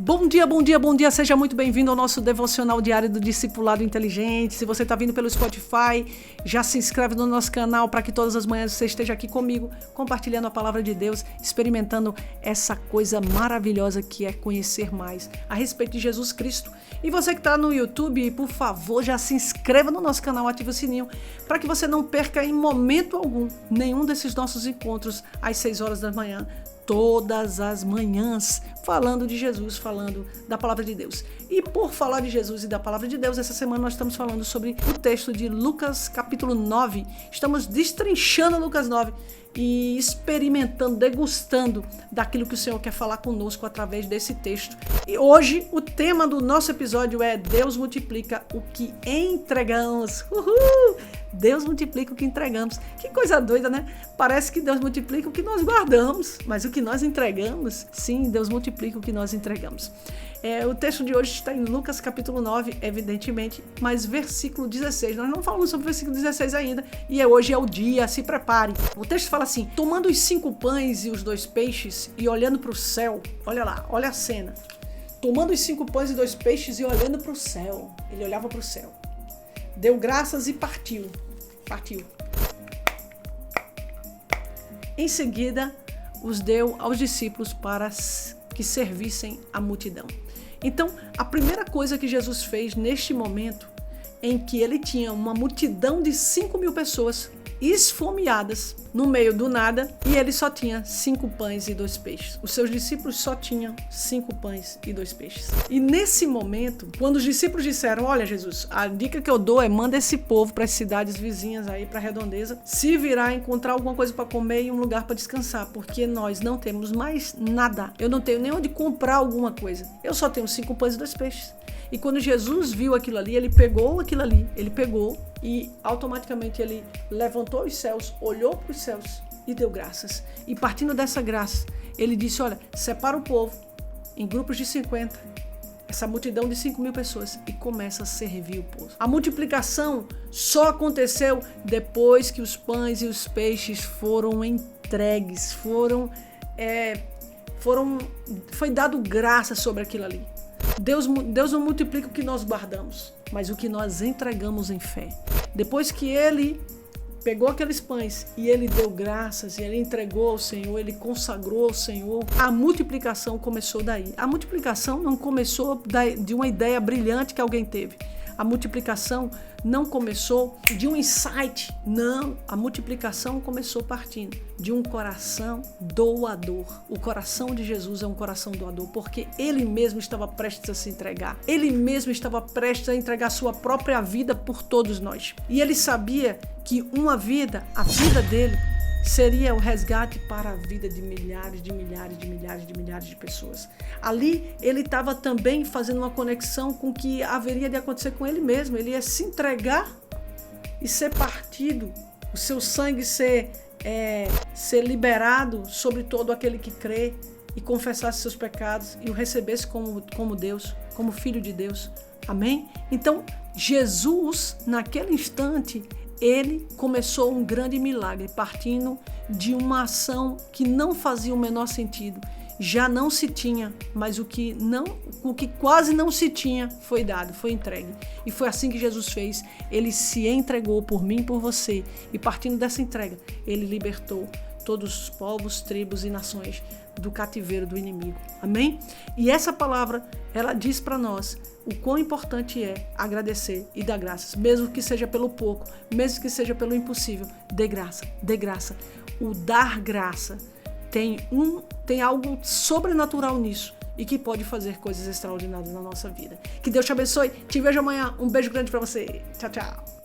Bom dia, bom dia, bom dia. Seja muito bem-vindo ao nosso devocional diário do Discipulado Inteligente. Se você está vindo pelo Spotify, já se inscreve no nosso canal para que todas as manhãs você esteja aqui comigo, compartilhando a palavra de Deus, experimentando essa coisa maravilhosa que é conhecer mais a respeito de Jesus Cristo. E você que está no YouTube, por favor, já se inscreva no nosso canal, ative o sininho, para que você não perca em momento algum nenhum desses nossos encontros às 6 horas da manhã, todas as manhãs, falando de Jesus, falando da palavra de Deus. E por falar de Jesus e da palavra de Deus, essa semana nós estamos falando sobre o texto de Lucas capítulo 9. Estamos destrinchando Lucas 9 e experimentando, degustando daquilo que o Senhor quer falar conosco através desse texto. E hoje o tema do nosso episódio é Deus multiplica o que entregamos. Uhul! Deus multiplica o que entregamos. Que coisa doida, né? Parece que Deus multiplica o que nós guardamos, mas o que nós entregamos, sim, Deus multiplica o que nós entregamos. O texto de hoje está em Lucas capítulo 9, evidentemente, mas versículo 16. Nós não falamos sobre o versículo 16 ainda, e hoje é o dia, se prepare. O texto fala assim: tomando os 5 pães e os 2 peixes e olhando para o céu, olha lá, olha a cena. Tomando os 5 pães e 2 peixes e olhando para o céu, ele olhava para o céu. Deu graças e partiu. Em seguida, os deu aos discípulos para que servissem a multidão. Então, a primeira coisa que Jesus fez neste momento, em que ele tinha uma multidão de 5.000 pessoas esfomeadas no meio do nada, e ele só tinha 5 pães e 2 peixes. Os seus discípulos só tinham 5 pães e 2 peixes. E nesse momento, quando os discípulos disseram: olha, Jesus, a dica que eu dou é manda esse povo para as cidades vizinhas aí, para a redondeza, se virar, encontrar alguma coisa para comer e um lugar para descansar, porque nós não temos mais nada. Eu não tenho nem onde comprar alguma coisa. Eu só tenho 5 pães e 2 peixes. E quando Jesus viu aquilo ali, ele pegou e automaticamente ele levantou os céus, olhou para os céus e deu graças. E partindo dessa graça, ele disse: olha, separa o povo em grupos de 50, essa multidão de 5.000 pessoas, e começa a servir o povo. A multiplicação só aconteceu depois que os pães e os peixes foram entregues, foi dado graça sobre aquilo ali. Deus não multiplica o que nós guardamos, mas o que nós entregamos em fé. Depois que ele pegou aqueles pães e ele deu graças, e ele entregou ao Senhor, ele consagrou ao Senhor, a multiplicação começou daí. A multiplicação não começou de uma ideia brilhante que alguém teve. A multiplicação não começou de um insight, não. A multiplicação começou partindo de um coração doador. O coração de Jesus é um coração doador, porque ele mesmo estava prestes a se entregar. Ele mesmo estava prestes a entregar sua própria vida por todos nós. E ele sabia que uma vida, a vida dele, seria o resgate para a vida de milhares de pessoas. Ali ele estava também fazendo uma conexão com o que haveria de acontecer com ele mesmo. Ele ia se entregar e ser partido, o seu sangue ser liberado sobre todo aquele que crê e confessasse seus pecados e o recebesse como Deus, como Filho de Deus. Amém? Então, Jesus, naquele instante, ele começou um grande milagre, partindo de uma ação que não fazia o menor sentido. Já não se tinha, mas o que quase não se tinha foi dado, foi entregue. E foi assim que Jesus fez. Ele se entregou por mim e por você. E partindo dessa entrega, ele libertou todos os povos, tribos e nações do cativeiro do inimigo. Amém? E essa palavra, ela diz para nós o quão importante é agradecer e dar graças, mesmo que seja pelo pouco, mesmo que seja pelo impossível. Dê graça, dê graça. O dar graça tem algo sobrenatural nisso e que pode fazer coisas extraordinárias na nossa vida. Que Deus te abençoe. Te vejo amanhã. Um beijo grande para você. Tchau, tchau.